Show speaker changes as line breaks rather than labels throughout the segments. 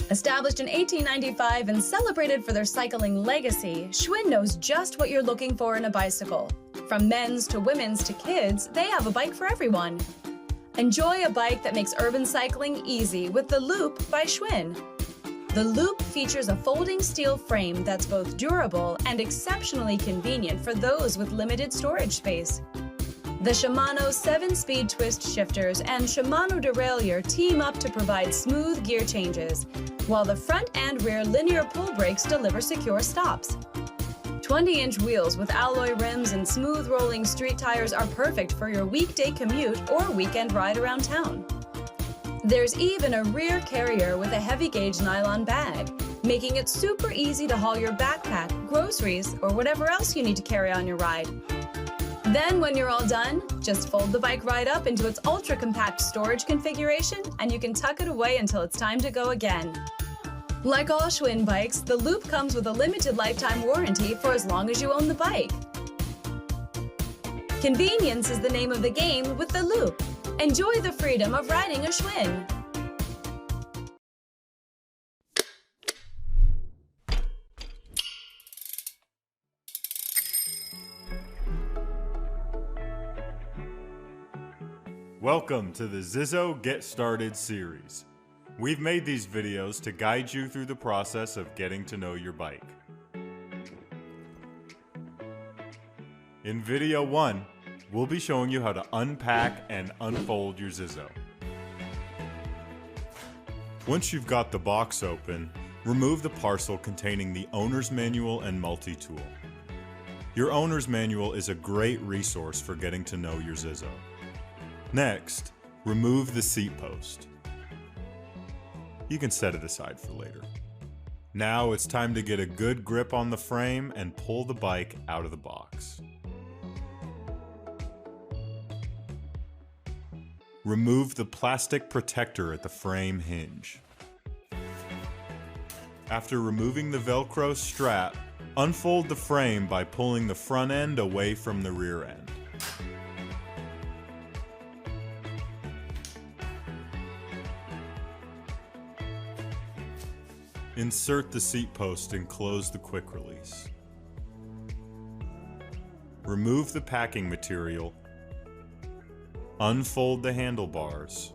Established in 1895 and celebrated for their cycling legacy, Schwinn knows just what you're looking for in a bicycle. From men's to women's to kids, they have a bike for everyone. Enjoy a bike that makes urban cycling easy with the Loop by Schwinn. The Loop features a folding steel frame that's both durable and exceptionally convenient for those with limited storage space. The Shimano 7-speed twist shifters and Shimano derailleur team up to provide smooth gear changes, while the front and rear linear pull brakes deliver secure stops. 20-inch wheels with alloy rims and smooth rolling street tires are perfect for your weekday commute or weekend ride around town. There's even a rear carrier with a heavy-gauge nylon bag, making it super easy to haul your backpack, groceries, or whatever else you need to carry on your ride. Then when you're all done, just fold the bike right up into its ultra-compact storage configuration and you can tuck it away until it's time to go again. Like all Schwinn bikes, the Loop comes with a limited lifetime warranty for as long as you own the bike. Convenience is the name of the game with the Loop. Enjoy the freedom of riding a Schwinn.
Welcome to the ZiZZO Get Started series. We've made these videos to guide you through the process of getting to know your bike. In video 1, we'll be showing you how to unpack and unfold your ZiZZO. Once you've got the box open, remove the parcel containing the owner's manual and multi-tool. Your owner's manual is a great resource for getting to know your ZiZZO. Next, remove the seat post. You can set it aside for later. Now it's time to get a good grip on the frame and pull the bike out of the box. Remove the plastic protector at the frame hinge. After removing the Velcro strap, unfold the frame by pulling the front end away from the rear end. Insert the seat post and close the quick release. Remove the packing material, unfold the handlebars,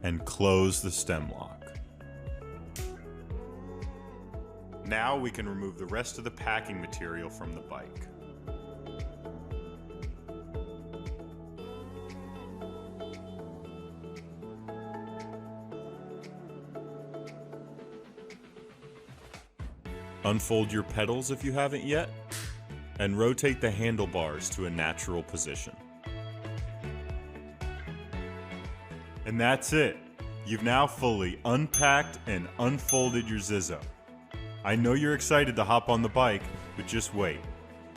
and close the stem lock. Now we can remove the rest of the packing material from the bike. Unfold your pedals if you haven't yet, and rotate the handlebars to a natural position. And that's it. You've now fully unpacked and unfolded your ZiZZO. I know you're excited to hop on the bike, but just wait.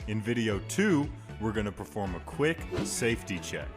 In video 2, we're going to perform a quick safety check.